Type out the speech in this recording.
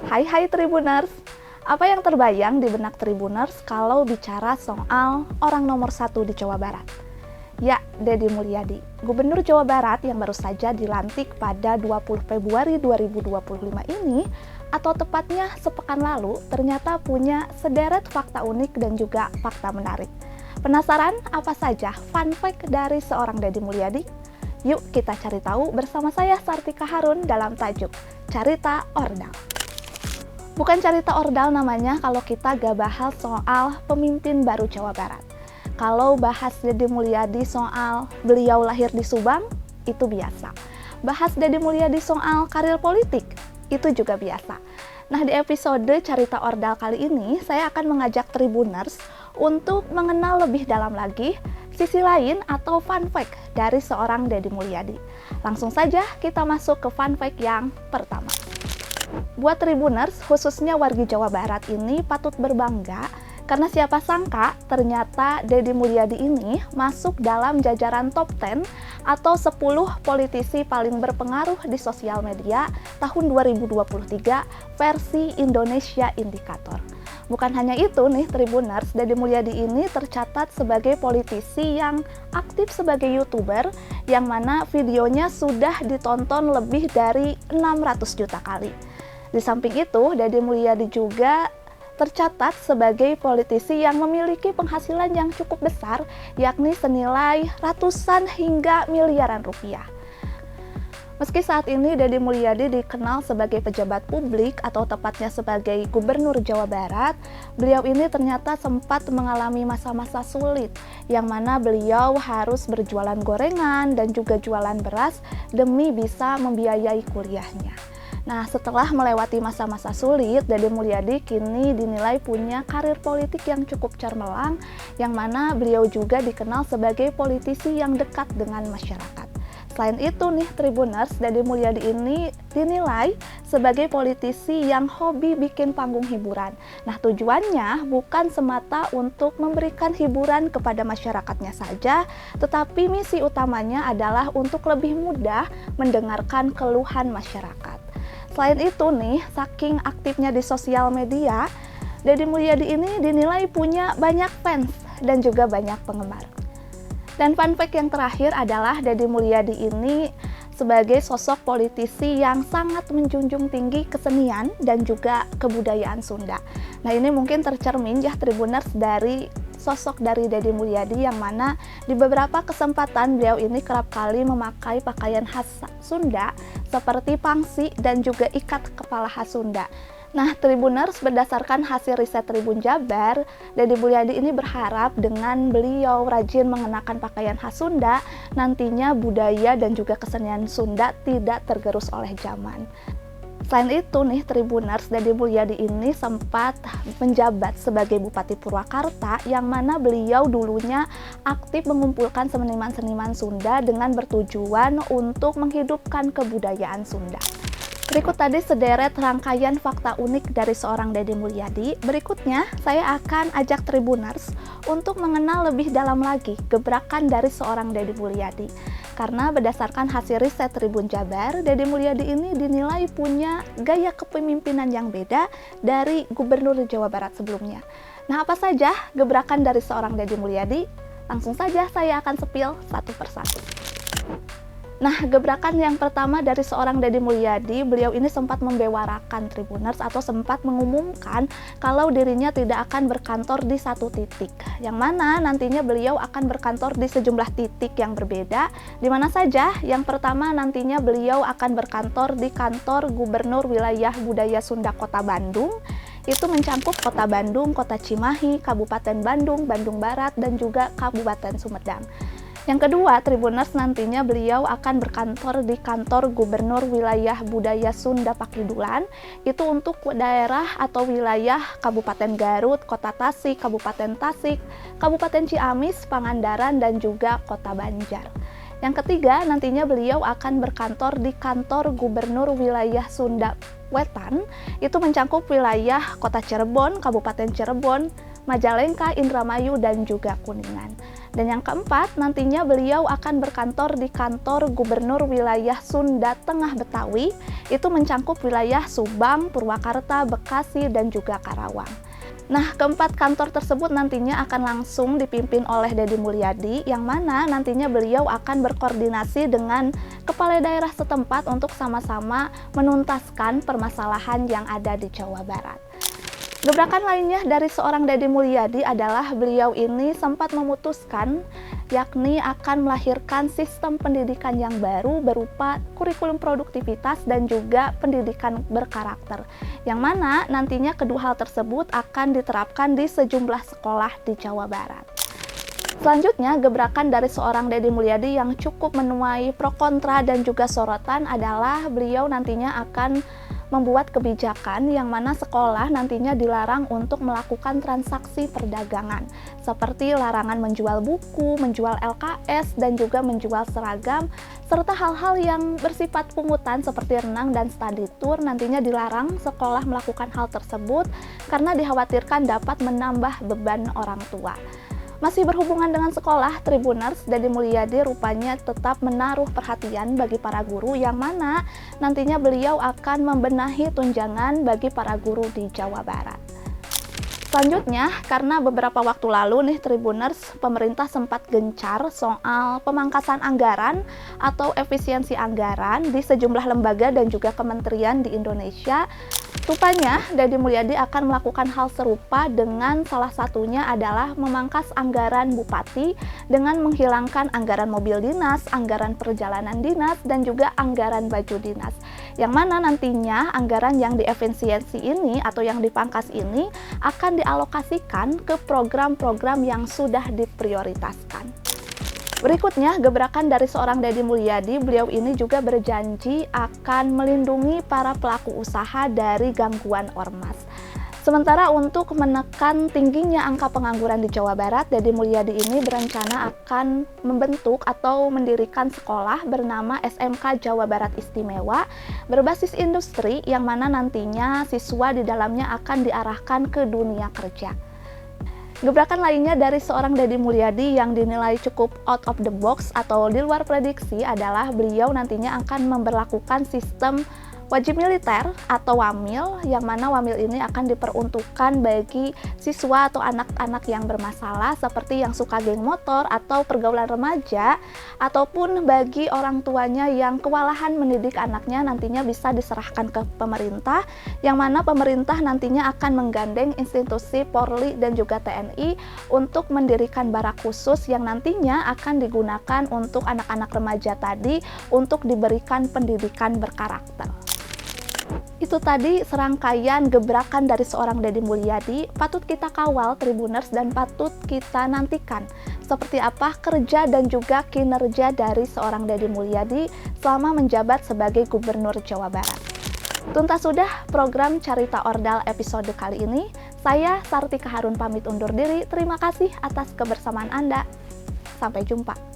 Hai Tribuners, apa yang terbayang di benak Tribuners kalau bicara soal orang nomor satu di Jawa Barat? Ya, Deddy Mulyadi, Gubernur Jawa Barat yang baru saja dilantik pada 20 Februari 2025 ini, atau tepatnya sepekan lalu, ternyata punya sederet fakta unik dan juga fakta menarik. Penasaran apa saja fun fact dari seorang Deddy Mulyadi? Yuk kita cari tahu bersama saya Sartika Harun dalam tajuk Carita Ordal. Bukan carita ordal namanya kalau kita gak bahas soal pemimpin baru Jawa Barat. Kalau bahas Deddy Mulyadi soal beliau lahir di Subang, itu biasa. Bahas Deddy Mulyadi soal karir politik, itu juga biasa. Nah, di episode Carita Ordal kali ini, saya akan mengajak Tribuners untuk mengenal lebih dalam lagi sisi lain atau fun fact dari seorang Deddy Mulyadi. Langsung saja kita masuk ke fun fact yang pertama. Buat Tribuners, khususnya wargi Jawa Barat ini patut berbangga karena siapa sangka ternyata Deddy Mulyadi ini masuk dalam jajaran top 10 atau 10 politisi paling berpengaruh di sosial media tahun 2023 versi Indonesia Indikator. Bukan hanya itu nih Tribuners, Deddy Mulyadi ini tercatat sebagai politisi yang aktif sebagai YouTuber yang mana videonya sudah ditonton lebih dari 600 juta kali. Di samping itu, Deddy Mulyadi juga tercatat sebagai politisi yang memiliki penghasilan yang cukup besar, yakni senilai ratusan hingga miliaran rupiah. Meski saat ini Deddy Mulyadi dikenal sebagai pejabat publik atau tepatnya sebagai Gubernur Jawa Barat, beliau ini ternyata sempat mengalami masa-masa sulit, yang mana beliau harus berjualan gorengan dan juga jualan beras demi bisa membiayai kuliahnya. Nah, setelah melewati masa-masa sulit, Deddy Mulyadi kini dinilai punya karir politik yang cukup cemerlang, yang mana beliau juga dikenal sebagai politisi yang dekat dengan masyarakat. Selain itu nih Tribuners, Deddy Mulyadi ini dinilai sebagai politisi yang hobi bikin panggung hiburan. Nah, tujuannya bukan semata untuk memberikan hiburan kepada masyarakatnya saja, tetapi misi utamanya adalah untuk lebih mudah mendengarkan keluhan masyarakat. Selain itu nih, saking aktifnya di sosial media, Deddy Mulyadi ini dinilai punya banyak fans dan juga banyak penggemar. Dan fun fact yang terakhir adalah Deddy Mulyadi ini sebagai sosok politisi yang sangat menjunjung tinggi kesenian dan juga kebudayaan Sunda. Nah, ini mungkin tercermin ya Tribuners dari sosok dari Deddy Mulyadi yang mana di beberapa kesempatan beliau ini kerap kali memakai pakaian khas Sunda seperti pangsi dan juga ikat kepala khas Sunda. Nah, Tribuners, berdasarkan hasil riset Tribun Jabar, Deddy Mulyadi ini berharap dengan beliau rajin mengenakan pakaian khas Sunda, nantinya budaya dan juga kesenian Sunda tidak tergerus oleh zaman. Selain itu nih Tribuners, Deddy Mulyadi ini sempat menjabat sebagai Bupati Purwakarta yang mana beliau dulunya aktif mengumpulkan seniman-seniman Sunda dengan bertujuan untuk menghidupkan kebudayaan Sunda. Berikut tadi sederet rangkaian fakta unik dari seorang Deddy Mulyadi. Berikutnya, saya akan ajak Tribuners untuk mengenal lebih dalam lagi gebrakan dari seorang Deddy Mulyadi. Karena berdasarkan hasil riset Tribun Jabar, Deddy Mulyadi ini dinilai punya gaya kepemimpinan yang beda dari Gubernur Jawa Barat sebelumnya. Nah, apa saja gebrakan dari seorang Deddy Mulyadi? Langsung saja saya akan sepil satu persatu. Nah, gebrakan yang pertama dari seorang Deddy Mulyadi, beliau ini sempat membewarakan Tribuners atau sempat mengumumkan kalau dirinya tidak akan berkantor di satu titik, yang mana nantinya beliau akan berkantor di sejumlah titik yang berbeda. Di mana saja? Yang pertama, nantinya beliau akan berkantor di kantor Gubernur Wilayah Budaya Sunda Kota Bandung. Itu mencakup Kota Bandung, Kota Cimahi, Kabupaten Bandung, Bandung Barat, dan juga Kabupaten Sumedang. Yang kedua, Tribuners, nantinya beliau akan berkantor di kantor Gubernur Wilayah Budaya Sunda Pakidulan, itu untuk daerah atau wilayah Kabupaten Garut, Kota Tasik, Kabupaten Tasik, Kabupaten Ciamis, Pangandaran, dan juga Kota Banjar. Yang ketiga, nantinya beliau akan berkantor di kantor Gubernur Wilayah Sunda Wetan, itu mencakup wilayah Kota Cirebon, Kabupaten Cirebon, Majalengka, Indramayu, dan juga Kuningan. Dan yang keempat, nantinya beliau akan berkantor di kantor Gubernur Wilayah Sunda Tengah Betawi, itu mencangkup wilayah Subang, Purwakarta, Bekasi, dan juga Karawang. Nah, keempat kantor tersebut nantinya akan langsung dipimpin oleh Deddy Mulyadi, yang mana nantinya beliau akan berkoordinasi dengan kepala daerah setempat untuk sama-sama menuntaskan permasalahan yang ada di Jawa Barat. Gebrakan lainnya dari seorang Deddy Mulyadi adalah beliau ini sempat memutuskan yakni akan melahirkan sistem pendidikan yang baru berupa kurikulum produktivitas dan juga pendidikan berkarakter, yang mana nantinya kedua hal tersebut akan diterapkan di sejumlah sekolah di Jawa Barat. Selanjutnya, gebrakan dari seorang Deddy Mulyadi yang cukup menuai pro kontra dan juga sorotan adalah beliau nantinya akan membuat kebijakan yang mana sekolah nantinya dilarang untuk melakukan transaksi perdagangan, seperti larangan menjual buku, menjual LKS, dan juga menjual seragam, serta hal-hal yang bersifat pungutan seperti renang dan study tour nantinya dilarang sekolah melakukan hal tersebut karena dikhawatirkan dapat menambah beban orang tua. Masih berhubungan dengan sekolah, Tribuners, Deddy Mulyadi rupanya tetap menaruh perhatian bagi para guru yang mana nantinya beliau akan membenahi tunjangan bagi para guru di Jawa Barat. Selanjutnya, karena beberapa waktu lalu nih Tribuners, pemerintah sempat gencar soal pemangkasan anggaran atau efisiensi anggaran di sejumlah lembaga dan juga kementerian di Indonesia. Rupanya, Deddy Mulyadi akan melakukan hal serupa dengan salah satunya adalah memangkas anggaran bupati dengan menghilangkan anggaran mobil dinas, anggaran perjalanan dinas, dan juga anggaran baju dinas. Yang mana nantinya anggaran yang diefisiensi ini atau yang dipangkas ini akan dialokasikan ke program-program yang sudah diprioritaskan. Berikutnya, gebrakan dari seorang Deddy Mulyadi, beliau ini juga berjanji akan melindungi para pelaku usaha dari gangguan ormas. Sementara untuk menekan tingginya angka pengangguran di Jawa Barat, Deddy Mulyadi ini berencana akan membentuk atau mendirikan sekolah bernama SMK Jawa Barat Istimewa berbasis industri yang mana nantinya siswa di dalamnya akan diarahkan ke dunia kerja. Gebrakan lainnya dari seorang Deddy Mulyadi yang dinilai cukup out of the box atau di luar prediksi adalah beliau nantinya akan memberlakukan sistem wajib militer atau wamil, yang mana wamil ini akan diperuntukkan bagi siswa atau anak-anak yang bermasalah seperti yang suka geng motor atau pergaulan remaja, ataupun bagi orang tuanya yang kewalahan mendidik anaknya nantinya bisa diserahkan ke pemerintah, yang mana pemerintah nantinya akan menggandeng institusi Polri dan juga TNI untuk mendirikan barak khusus yang nantinya akan digunakan untuk anak-anak remaja tadi untuk diberikan pendidikan berkarakter. Itu tadi serangkaian gebrakan dari seorang Deddy Mulyadi. Patut kita kawal Tribuners dan patut kita nantikan seperti apa kerja dan juga kinerja dari seorang Deddy Mulyadi selama menjabat sebagai Gubernur Jawa Barat. Tuntas sudah program Carita Ordal episode kali ini. Saya Sartika Harun pamit undur diri. Terima kasih atas kebersamaan Anda. Sampai jumpa.